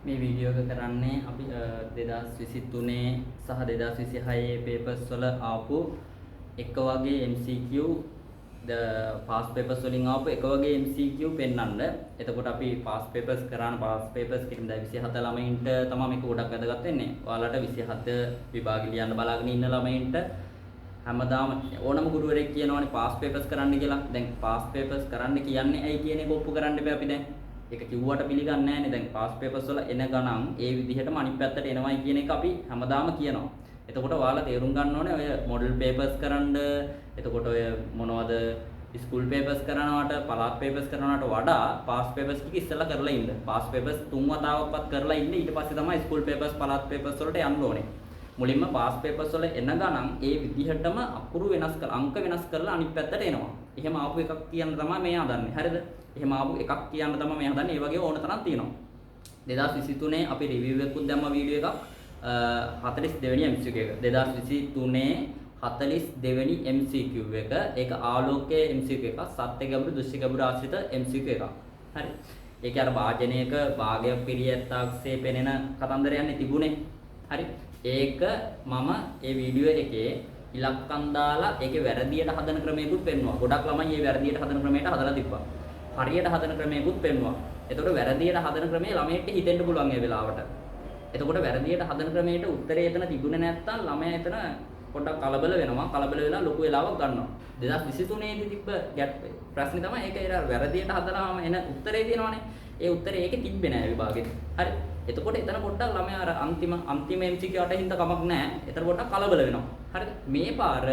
මේ වීඩියෝ එක කරන්නේ අපි 2023 සහ 2026 පේපර්ස් වල ආපු එක වගේ MCQ පාස් පේපර්ස් වලින් ආපු එක වගේ MCQ පෙන්වන්න. එතකොට අපි පාස් පේපර්ස් කරාන පාස් පේපර්ස් කියන 27 ළමයින්ට තමයි මේක ගොඩක් වැදගත් වෙන්නේ. ඔයාලට 27 විභාගෙ ලියන්න බලාගෙන ඉන්න ළමයින්ට හැමදාම ඕනම ගුරුවරයෙක් කියනවානේ පාස් පේපර්ස් කරන්න කියලා. දැන් පාස් පේපර්ස් කරන්න කියන්නේ ඇයි කියන එක ඔප්පු කරන්න බෑ අපි දැන්. ඒක කිව්වට පිළිගන්නේ නැහැනේ. දැන් පාස් පේපර්ස් වල එන ගණන් ඒ විදිහටම අනිත් පැත්තට එනවයි කියන එක අපි හැමදාම කියනවා. එතකොට ඔයාලා තේරුම් ගන්න ඕනේ ඔය මොඩල් පේපර්ස් කරන්න, එතකොට ඔය මොනවද ස්කූල් පේපර්ස් කරනවට, පළාත් පේපර්ස් කරනවට වඩා පාස් පේපර්ස් ටික ඉස්සෙල්ලා කරලා ඉන්න. පාස් පේපර්ස් 3 වතාවක්වත් කරලා ඉන්න. ඊට පස්සේ තමයි ස්කූල් පේපර්ස්, පළාත් පේපර්ස් වලට යන්න ඕනේ. මුලින්ම පාස් පේපර්ස් වල එන ගණන් ඒ විදිහටම අකුරු වෙනස් කරලා අංක වෙනස් කරලා අනිත් පැත්තට එනවා. එහෙම ආපු එකක් කියන්න තමයි මේ හදන්නේ. හරිද? එහෙම ආපු එකක් කියන්න තමයි මේ හදන්නේ. ඒ වගේ ඕන තරම් තියෙනවා. 2023 අපි රිවිව් එකකුත් දැම්ම වීඩියෝ එකක් 42 වෙනි MCQ එක. 2023 42 වෙනි MCQ එක. ඒක ආලෝකයේ MCQ එකක්. සත්‍ය ගැඹුරු දෘශ්‍ය ගැඹුරු ආශ්‍රිත MCQ එකක්. හරි. ඒකේ අර වාජනයක භාගයක් පිළියෙත්තාක්සේ පෙනෙන කතන්දරයන්නේ තිබුණේ. හරි. ඒක මම ඒ වීඩියෝ එකේ ඉලක්කම් දාලා ඒකේ වැරදියට හදන ක්‍රමයකුත් පෙන්වුවා. ගොඩක් ළමයි මේ වැරදියට හදන ක්‍රමයට හදලා තිබ්බා. හරියට හදන ක්‍රමයකුත් පෙන්වුවා. එතකොට වැරදියට හදන ක්‍රමය ළමයට හිතෙන්න පුළුවන් ඒ වෙලාවට. එතකොට වැරදියට හදන ක්‍රමයට උත්තරේ එතන තිබුණේ නැත්තම් ළමයා එතන පොඩ්ඩක් කලබල වෙනවා. කලබල වෙලා ලොකු වෙලාවක් ගන්නවා. 2023 දී තිබ්බ ප්‍රශ්නේ තමයි ඒක වැරදියට හදලාම එන උත්තරේ තියෙනවානේ. ඒ උත්තරේ ඒකේ තිබ්බේ නෑ විභාගෙත්. හරි. එතකොට එතන පොඩ්ඩක් ළමයා අර අන්තිම MCQ ට හින්දා කමක් නැහැ. එතන පොඩ්ඩක් කලබල වෙනවා. හරිද? මේ පාර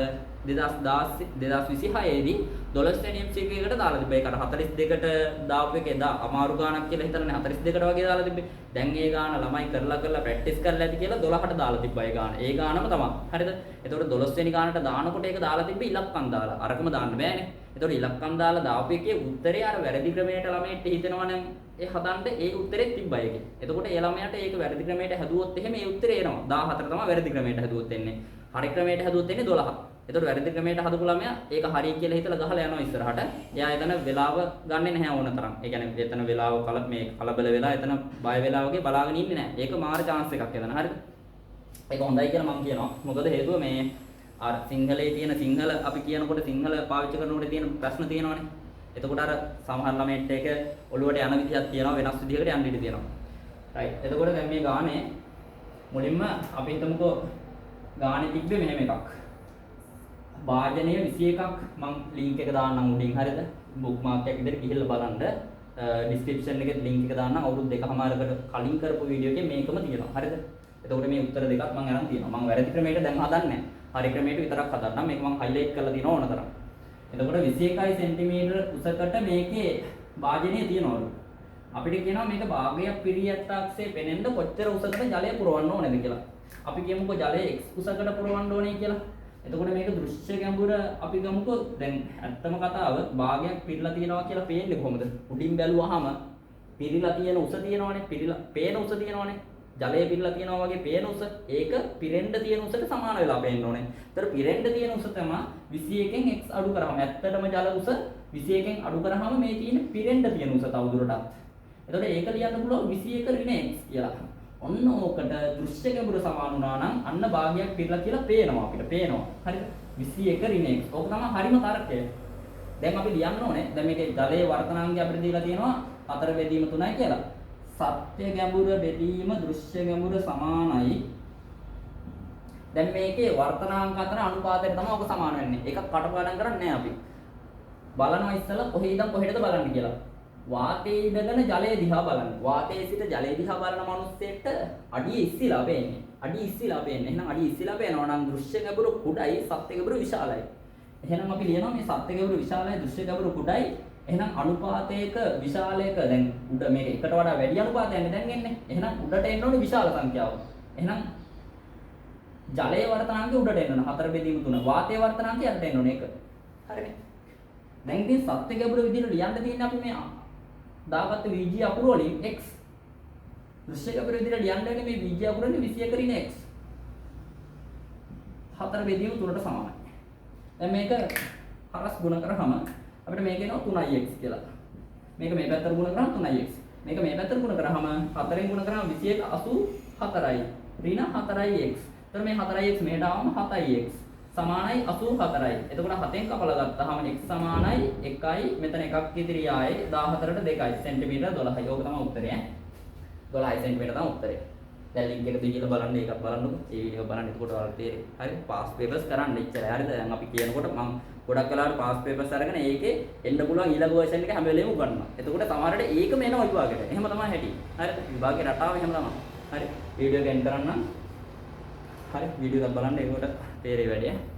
2026 දී 12 වෙනි MCQ එකට දාලා තිබ්බා. ඒකට 42කට දාපු එක එදා අමාරු ගාණක් කියලා හිතන්නේ 42කට වගේ දාලා තිබ්බේ. දැන් ඒ ගාණ ළමයි කරලා ප්‍රැක්ටිස් කරලා ඇති කියලා 12ට දාලා තිබ්බා ඒ ගාණ. ඒ ගාණම තමයි. හරිද? එතකොට 12 වෙනි ගාණට දානකොට ඒක දාලා තිබ්බේ ඉලක්කම් දාලා. අරකම දාන්න බෑනේ. එතකොට ඉලක්කම් දාලා දාපු එකේ උත්තරේ අර වැරදි ක්‍රමයට ළමයට හිතෙනවා නම් ඒ හදන්න ඒ උත්තරේ තිබ්බා ඒකේ. එතකොට ඒ ළමයාට ඒක වැරදි ක්‍රමයට හැදුවොත් එහෙම ඒ උත්තරේ එනවා. 14 තමයි වැරදි ක්‍රමයට හැදුවොත් එන්නේ. හරි ක්‍රමයට හැදුවොත් එන්නේ 12. එතකොට වැරදි ක්‍රමයට හදපු ළමයා ඒක හරි කියලා හිතලා ගහලා යනවා ඉස්සරහට. එයා එතන වෙලාව ගන්නෙ නැහැ ඕන තරම්. ඒ කියන්නේ එතන වෙලාව කලබල වෙලා එතන බය වෙලා වගේ බලාගෙන ඉන්නේ නැහැ. ඒක මාර chance එකක් එතන. හරිද? ඒක හොඳයි කියලා මම කියනවා. මොකද හේතුව මේ අර සිංහලයේ තියෙන සිංහල අපි කියනකොට සිංහල පාවිච්චි කරනකොට තියෙන ප්‍රශ්න තියෙනවානේ. එතකොට අර සමහර ළමයින්ට ඒක ඔළුවට යන විදිහක් තියෙනවා, වෙනස් විදිහකට යන්න ඉඩ තියෙනවා. රයිට්. එතකොට දැන් මේ ගානේ මුලින්ම අපි හිතමුකෝ ගානේ තිබ්බේ මෙහෙම එකක්. වාජනය 21ක් මම ලින්ක් එක දාන්නම් උඩින්. හරිද? බුක්මාර්ක් එකක් විදිහට ගිහිල්ලා බලන්න. ඩිස්ක්‍රිප්ෂන් එකේ ලින්ක් එක දාන්නම්. අවුරුදු 2කමාරකට කලින් කරපු වීඩියෝ එකේ මේකම තියෙනවා. හරිද? එතකොට මේ උත්තර දෙකක් මම අරන් තියෙනවා. මම වැරදි ක්‍රමයට දැන් හදන්නේ නැහැ. හරි ක්‍රමයට විතරක් හදන්නම්. මේක මම හයිලයිට් කරලා තියෙනවා ඕන තරම්. එතකොට 21 සෙන්ටිමීටර උසකට මේකේ වාජනය තියනවලු. අපිට කියනවා මේක භාගයක් පිරියත්තාක්සේ පෙනෙන්න කොච්චර උසකට ජලය පුරවන්න ඕනේද කියලා. අපි කියමුකෝ ජලය x උසකට පුරවන්න ඕනේ කියලා. එතකොට මේක දෘශ්‍ය ගැඹුර අපි ගමුකෝ දැන් ඇත්තම කතාව භාගයක් පිරලා තියෙනවා කියලා පේන්නේ කොහොමද? උඩින් බැලුවාම පිරලා තියෙන උස තියෙනවනේ. පේන උස තියෙනවනේ. ජලය පිරලා තියෙනවා වගේ පේන උස ඒක පිරෙන්න තියෙන උසට සමාන වෙලා පේන්න ඕනේ. ඒතර පිරෙන්න තියෙන උස තමයි 21න් x අඩු කරාම ඇත්තටම ජල උස 21න් අඩු කරාම මේ තියෙන පිරෙන්න තියෙන උස තවදුරටත්. එතකොට ඒක ලියන්න පුළුවන් 21 ඍණ x කියලා. ඔන්න ඕකට දෘශ්‍ය ගැඹුර සමාන වුණා නම් අන්න භාගයක් පිරලා කියලා පේනවා අපිට. පේනවා. හරිද? 21 ඍණ x. ඕක තමයි හරිම තර්කය. දැන් අපි ලියන්න ඕනේ. දැන් මේකේ ජලයේ වර්තනාංගය අපිට දීලා තියෙනවා 4 බෙදීම 3යි කියලා. සත්‍ය ගැඹුර බෙදීම දෘශ්‍ය ගැඹුර සමානයි. දැන් මේකේ වර්තනාංක අතර අනුපාතයට තමයි ඔක සමාන වෙන්නේ. ඒකක් කටපාඩම් කරන්නේ නැහැ අපි. බලනවා ඉස්සලා කොහේ ඉඳන් කොහෙටද බලන්න කියලා. වාතයේ ඉඳගෙන ජලය දිහා බලන්න. වාතයේ සිට ජලය දිහා බලන මිනිස්සෙට අඩිය ඉස්සිලා පේන්නේ. අඩිය ඉස්සිලා පේන්නේ. එහෙනම් අඩිය ඉස්සිලා පේනවා නම් දෘශ්‍ය ගැඹුර කුඩයි, සත්‍ය ගැඹුර විශාලයි. එහෙනම් අපි ලියනවා මේ සත්‍ය ගැඹුර විශාලයි, දෘශ්‍ය ගැඹුර කුඩයි. එහෙනම් අනුපාතයක විශාලයක දැන් උඩ මේක එකට වඩා වැඩි අනුපාතයක් දැන් එන්නේ. එහෙනම් උඩට එන්න ඕනේ විශාල සංඛ්‍යාව. එහෙනම් ජලයේ වර්තනාංකය උඩට එන්න ඕනේ 4 බෙදීම 3. වාතයේ වර්තනාංකය යට එන්න ඕනේ 1. හරිනේ. දැන් ඉතින් සත්‍ය ගැඹුර විදිහට ලියන්න තියෙන්නේ අපි මේ දාගත්ත VG අකුරු වලින් x. දෘශ්‍ය ගැඹුර විදිහට ලියන්න වෙන්නේ මේ VG අකුරනේ 21 ඍණ x. 4 බෙදීම 3ට සමානයි. දැන් මේක හරස් ගුණ කරාම අපිට මේක එනවා 3x කියලා. මේක මේ පැත්තට ගුණ කරාම 3x. මේක මේ පැත්තට ගුණ කරාම 4ෙන් ගුණ කරාම 21 84යි. ඍණ 4x. එතකොට මේ 4x මෙහෙට ආවම 7x සමානයි 84යි. එතකොට 7ෙන් කපලා ගත්තාම x සමානයි 1යි මෙතන එකක් ඉදිරි ආයේ 14ට 2යි සෙන්ටිමීටර 12යි. ඕක තමයි උත්තරය ඈ. 12 සෙන්ටිමීටර තමයි උත්තරේ. දැන් ලින්ක් එක දීලා බලන්න ඒකත් බලන්නකො. ඒ වීඩියෝ බලන්න එතකොට ඔයාලට තේරෙයි. හරි පාස් පේපර්ස් කරන්න ඉච්චරයි. හරිද? දැන් අපි කියනකොට මම ගොඩක් වෙලාවට පාස් පේපර්ස් අරගෙන ඒකේ එන්න පුළුවන් ඊළඟ වර්ෂන් එක හැම වෙලේම උගන්වනවා. එතකොට සමහරට ඒකම එනවා විභාගෙට. එහෙම තමයි හැටි. හරි? විභාගේ රටාව එහෙම තමයි. හරි? වීඩියෝ එක එන්ඩ් කරන්න. හරි? වීඩියෝ එක බලන්න ඒකට තේරෙයි වැඩි ඈ.